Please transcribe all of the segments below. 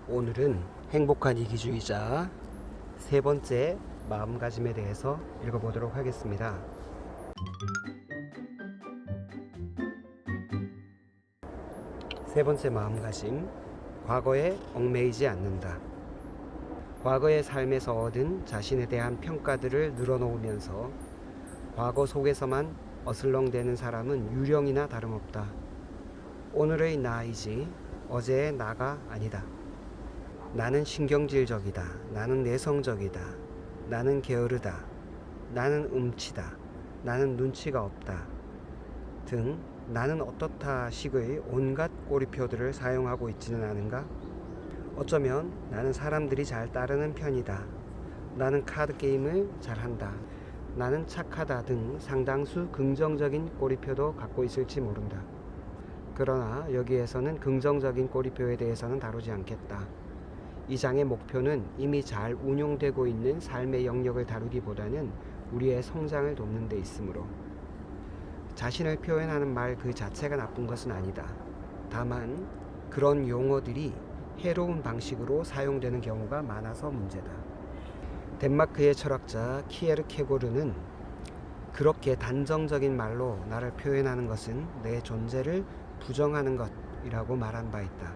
오늘은 행복한 이기주의자 세 번째 마음가짐에 대해서 읽어보도록 하겠습니다. 세 번째 마음가짐, 과거에 얽매이지 않는다. 과거의 삶에서 얻은 자신에 대한 평가들을 늘어놓으면서 과거 속에서만 어슬렁대는 사람은 유령이나 다름없다. 오늘의 나이지 어제의 나가 아니다. 나는 신경질적이다. 나는 내성적이다. 나는 게으르다. 나는 음치다. 나는 눈치가 없다. 등 나는 어떻다 식의 온갖 꼬리표들을 사용하고 있지는 않은가? 어쩌면 나는 사람들이 잘 따르는 편이다. 나는 카드 게임을 잘한다. 나는 착하다 등 상당수 긍정적인 꼬리표도 갖고 있을지 모른다. 그러나 여기에서는 긍정적인 꼬리표에 대해서는 다루지 않겠다. 이 장의 목표는 이미 잘 운용되고 있는 삶의 영역을 다루기보다는 우리의 성장을 돕는 데 있으므로 자신을 표현하는 말 그 자체가 나쁜 것은 아니다. 다만 그런 용어들이 해로운 방식으로 사용되는 경우가 많아서 문제다. 덴마크의 철학자 키에르케고르는 그렇게 단정적인 말로 나를 표현하는 것은 내 존재를 부정하는 것이라고 말한 바 있다.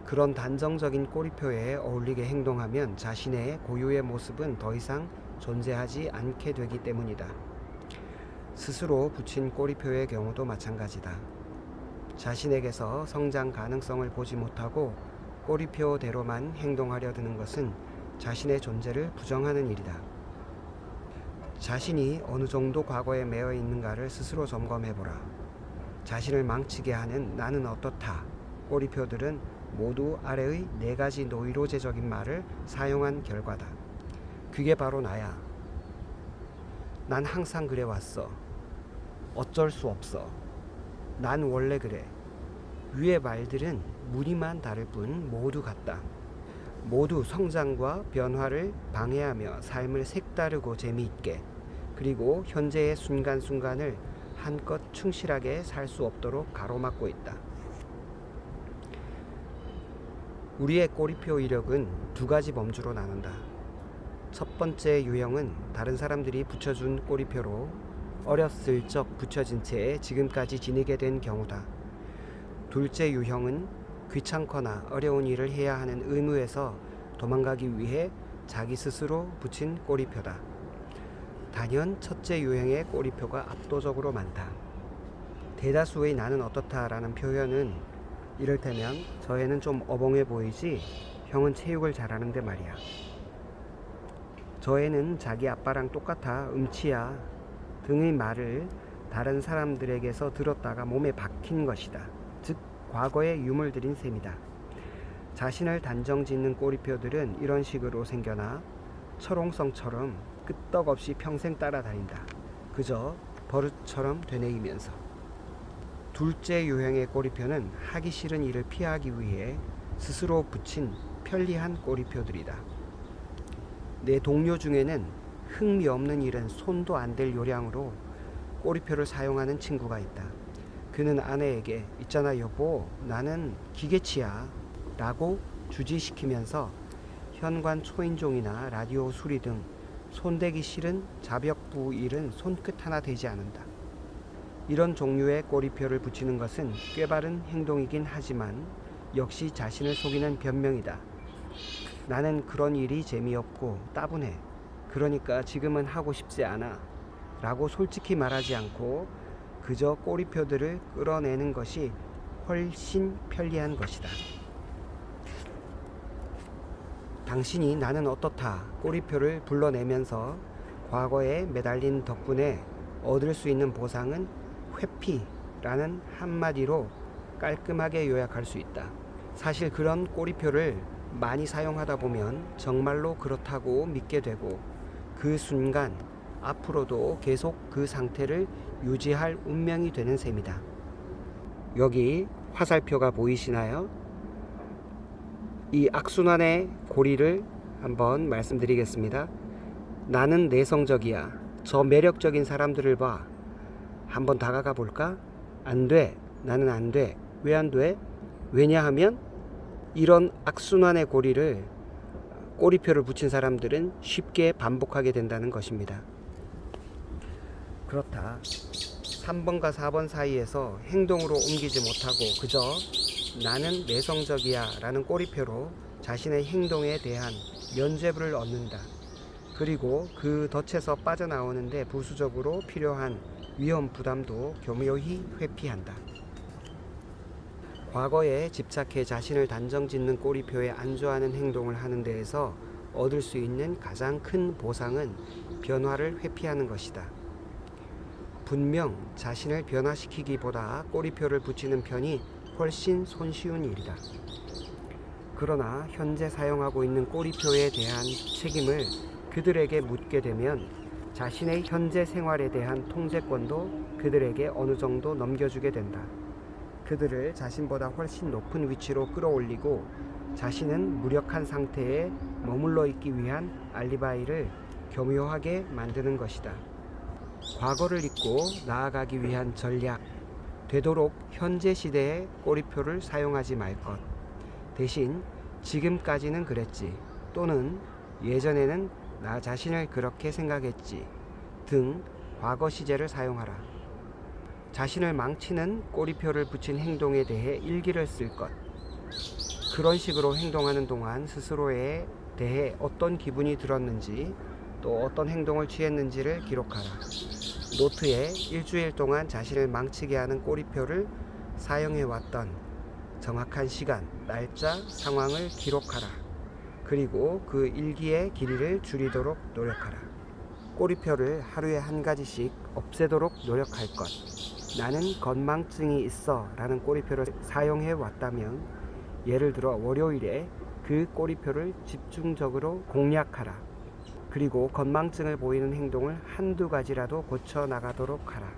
그런 단정적인 꼬리표에 어울리게 행동하면 자신의 고유의 모습은 더 이상 존재하지 않게 되기 때문이다. 스스로 붙인 꼬리표의 경우도 마찬가지다. 자신에게서 성장 가능성을 보지 못하고 꼬리표대로만 행동하려 드는 것은 자신의 존재를 부정하는 일이다. 자신이 어느 정도 과거에 매여 있는가를 스스로 점검해보라. 자신을 망치게 하는 나는 어떻다 꼬리표들은 모두 아래의 4가지 노이로제적인 말을 사용한 결과다. 그게 바로 나야. 난 항상 그래왔어. 어쩔 수 없어. 난 원래 그래. 위의 말들은 무늬만 다를 뿐 모두 같다. 모두 성장과 변화를 방해하며 삶을 색다르고 재미있게 그리고 현재의 순간순간을 한껏 충실하게 살 수 없도록 가로막고 있다. 우리의 꼬리표 이력은 2가지 범주로 나눈다. 첫 번째 유형은 다른 사람들이 붙여준 꼬리표로 어렸을 적 붙여진 채 지금까지 지니게 된 경우다. 둘째 유형은 귀찮거나 어려운 일을 해야 하는 의무에서 도망가기 위해 자기 스스로 붙인 꼬리표다. 단연 첫째 유형의 꼬리표가 압도적으로 많다. 대다수의 나는 어떻다라는 표현은 이를테면 저 애는 좀 어벙해 보이지 형은 체육을 잘하는데 말이야. 저 애는 자기 아빠랑 똑같아 음치야 등의 말을 다른 사람들에게서 들었다가 몸에 박힌 것이다. 즉 과거에 유물들인 셈이다. 자신을 단정짓는 꼬리표들은 이런 식으로 생겨나 철옹성처럼 끄떡없이 평생 따라다닌다. 그저 버릇처럼 되뇌이면서. 둘째 유형의 꼬리표는 하기 싫은 일을 피하기 위해 스스로 붙인 편리한 꼬리표들이다. 내 동료 중에는 흥미 없는 일은 손도 안 댈 요량으로 꼬리표를 사용하는 친구가 있다. 그는 아내에게 있잖아 여보 나는 기계치야 라고 주지시키면서 현관 초인종이나 라디오 수리 등 손대기 싫은 자벽부 일은 손끝 하나 대지 않는다. 이런 종류의 꼬리표를 붙이는 것은 꽤 바른 행동이긴 하지만 역시 자신을 속이는 변명이다. 나는 그런 일이 재미없고 따분해. 그러니까 지금은 하고 싶지 않아 라고 솔직히 말하지 않고 그저 꼬리표들을 끌어내는 것이 훨씬 편리한 것이다. 당신이 나는 어떻다 꼬리표를 불러내면서 과거에 매달린 덕분에 얻을 수 있는 보상은 회피라는 한마디로 깔끔하게 요약할 수 있다. 사실 그런 꼬리표를 많이 사용하다 보면 정말로 그렇다고 믿게 되고 그 순간 앞으로도 계속 그 상태를 유지할 운명이 되는 셈이다. 여기 화살표가 보이시나요? 이 악순환의 고리를 한번 말씀드리겠습니다. 나는 내성적이야. 저 매력적인 사람들을 봐. 한번 다가가 볼까? 안 돼. 나는 안 돼. 왜 안 돼? 왜냐하면 이런 악순환의 꼬리표를 붙인 사람들은 쉽게 반복하게 된다는 것입니다. 그렇다. 3번과 4번 사이에서 행동으로 옮기지 못하고 그저 나는 내성적이야 라는 꼬리표로 자신의 행동에 대한 면죄부를 얻는다. 그리고 그 덫에서 빠져나오는데 부수적으로 필요한 위험 부담도 교묘히 회피한다. 과거에 집착해 자신을 단정짓는 꼬리표에 안주하는 행동을 하는 데에서 얻을 수 있는 가장 큰 보상은 변화를 회피하는 것이다. 분명 자신을 변화시키기보다 꼬리표를 붙이는 편이 훨씬 손쉬운 일이다. 그러나 현재 사용하고 있는 꼬리표에 대한 책임을 그들에게 묻게 되면 자신의 현재 생활에 대한 통제권도 그들에게 어느 정도 넘겨주게 된다. 그들을 자신보다 훨씬 높은 위치로 끌어올리고 자신은 무력한 상태에 머물러 있기 위한 알리바이를 교묘하게 만드는 것이다. 과거를 잊고 나아가기 위한 전략, 되도록 현재 시대의 꼬리표를 사용하지 말 것. 대신 지금까지는 그랬지 또는 예전에는 나 자신을 그렇게 생각했지 등 과거 시제를 사용하라. 자신을 망치는 꼬리표를 붙인 행동에 대해 일기를 쓸 것. 그런 식으로 행동하는 동안 스스로에 대해 어떤 기분이 들었는지 또 어떤 행동을 취했는지를 기록하라. 노트에 일주일 동안 자신을 망치게 하는 꼬리표를 사용해왔던 정확한 시간, 날짜, 상황을 기록하라. 그리고 그 일기의 길이를 줄이도록 노력하라. 꼬리표를 하루에 한 가지씩 없애도록 노력할 것. 나는 건망증이 있어 라는 꼬리표를 사용해 왔다면 예를 들어 월요일에 그 꼬리표를 집중적으로 공략하라. 그리고 건망증을 보이는 행동을 한두 가지라도 고쳐 나가도록 하라.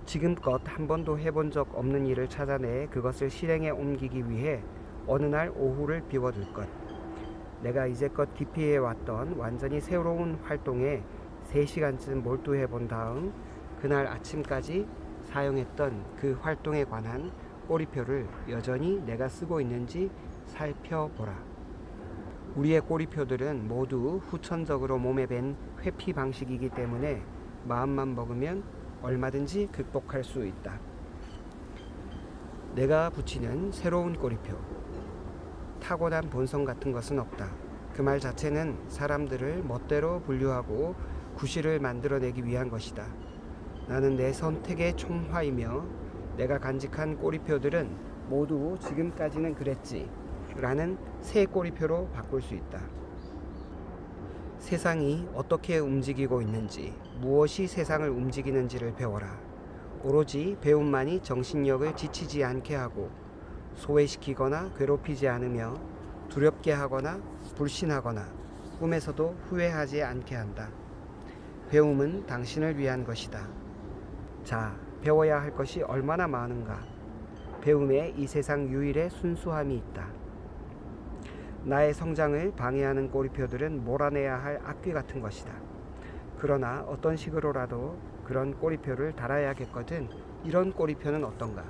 지금껏 한 번도 해본 적 없는 일을 찾아내 그것을 실행에 옮기기 위해 어느 날 오후를 비워둘 것. 내가 이제껏 기피해왔던 완전히 새로운 활동에 3시간쯤 몰두해 본 다음 그날 아침까지 사용했던 그 활동에 관한 꼬리표를 여전히 내가 쓰고 있는지 살펴보라. 우리의 꼬리표들은 모두 후천적으로 몸에 밴 회피 방식이기 때문에 마음만 먹으면 얼마든지 극복할 수 있다. 내가 붙이는 새로운 꼬리표. 타고난 본성 같은 것은 없다. 그 말 자체는 사람들을 멋대로 분류하고 구실을 만들어내기 위한 것이다. 나는 내 선택의 총화이며 내가 간직한 꼬리표들은 모두 지금까지는 그랬지 라는 새 꼬리표로 바꿀 수 있다. 세상이 어떻게 움직이고 있는지, 무엇이 세상을 움직이는지를 배워라. 오로지 배움만이 정신력을 지치지 않게 하고 소외시키거나 괴롭히지 않으며 두렵게 하거나 불신하거나 꿈에서도 후회하지 않게 한다. 배움은 당신을 위한 것이다. 자, 배워야 할 것이 얼마나 많은가. 배움에 이 세상 유일의 순수함이 있다. 나의 성장을 방해하는 꼬리표들은 몰아내야 할 악귀 같은 것이다. 그러나 어떤 식으로라도 그런 꼬리표를 달아야겠거든. 이런 꼬리표는 어떤가?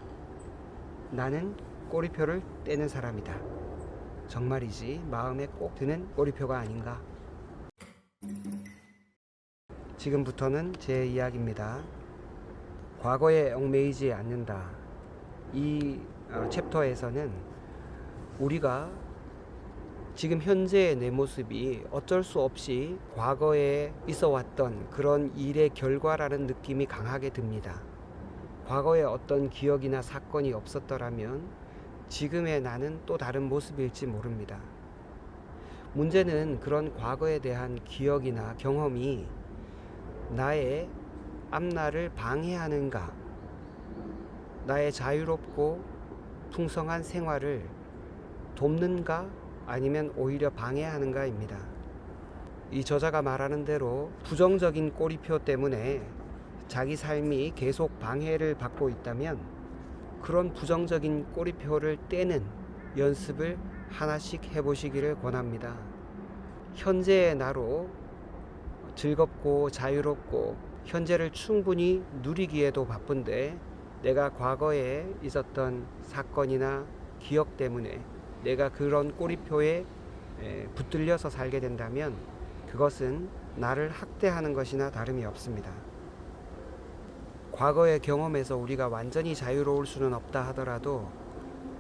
나는 꼬리표를 떼는 사람이다. 정말이지 마음에 꼭 드는 꼬리표가 아닌가? 지금부터는 제 이야기입니다. 과거에 얽매이지 않는다. 이 챕터에서는 우리가 지금 현재의 내 모습이 어쩔 수 없이 과거에 있어 왔던 그런 일의 결과라는 느낌이 강하게 듭니다. 과거에 어떤 기억이나 사건이 없었더라면 지금의 나는 또 다른 모습일지 모릅니다. 문제는 그런 과거에 대한 기억이나 경험이 나의 앞날을 방해하는가, 나의 자유롭고 풍성한 생활을 돕는가, 아니면 오히려 방해하는가입니다. 이 저자가 말하는 대로 부정적인 꼬리표 때문에 자기 삶이 계속 방해를 받고 있다면 그런 부정적인 꼬리표를 떼는 연습을 하나씩 해보시기를 권합니다. 현재의 나로 즐겁고 자유롭고 현재를 충분히 누리기에도 바쁜데 내가 과거에 있었던 사건이나 기억 때문에 내가 그런 꼬리표에 붙들려서 살게 된다면 그것은 나를 학대하는 것이나 다름이 없습니다. 과거의 경험에서 우리가 완전히 자유로울 수는 없다 하더라도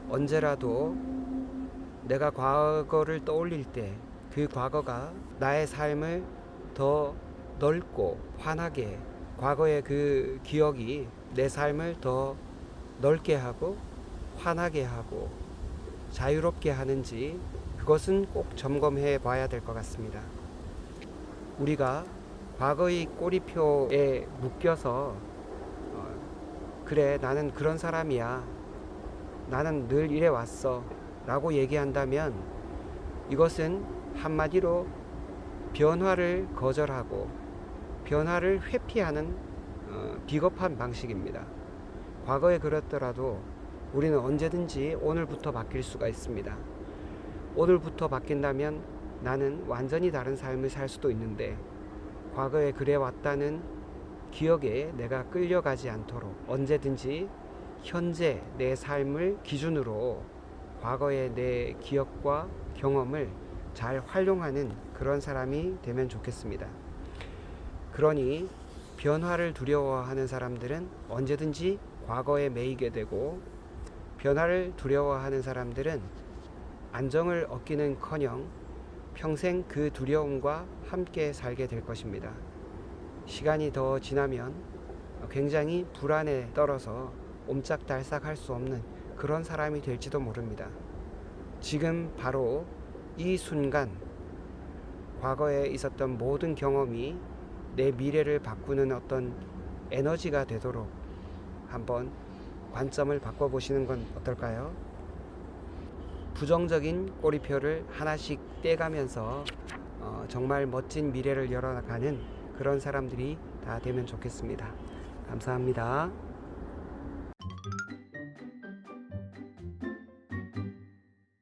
언제라도 내가 과거를 떠올릴 때 그 과거가 나의 삶을 더 넓고 환하게, 과거의 그 기억이 내 삶을 더 넓게 하고 환하게 하고 자유롭게 하는지 그것은 꼭 점검해 봐야 될 것 같습니다. 우리가 과거의 꼬리표에 묶여서 그래 나는 그런 사람이야, 나는 늘 이래 왔어 라고 얘기한다면 이것은 한마디로 변화를 거절하고 변화를 회피하는 비겁한 방식입니다. 과거에 그랬더라도 우리는 언제든지 오늘부터 바뀔 수가 있습니다. 오늘부터 바뀐다면 나는 완전히 다른 삶을 살 수도 있는데 과거에 그래 왔다는 기억에 내가 끌려가지 않도록 언제든지 현재 내 삶을 기준으로 과거의 내 기억과 경험을 잘 활용하는 그런 사람이 되면 좋겠습니다. 그러니 변화를 두려워하는 사람들은 언제든지 과거에 매이게 되고 변화를 두려워하는 사람들은 안정을 얻기는커녕 평생 그 두려움과 함께 살게 될 것입니다. 시간이 더 지나면 굉장히 불안에 떨어서 옴짝달싹 할 수 없는 그런 사람이 될지도 모릅니다. 지금 바로 이 순간 과거에 있었던 모든 경험이 내 미래를 바꾸는 어떤 에너지가 되도록 한번 관점을 바꿔보시는 건 어떨까요? 부정적인 꼬리표를 하나씩 떼가면서 정말 멋진 미래를 열어가는 그런 사람들이 다 되면 좋겠습니다. 감사합니다.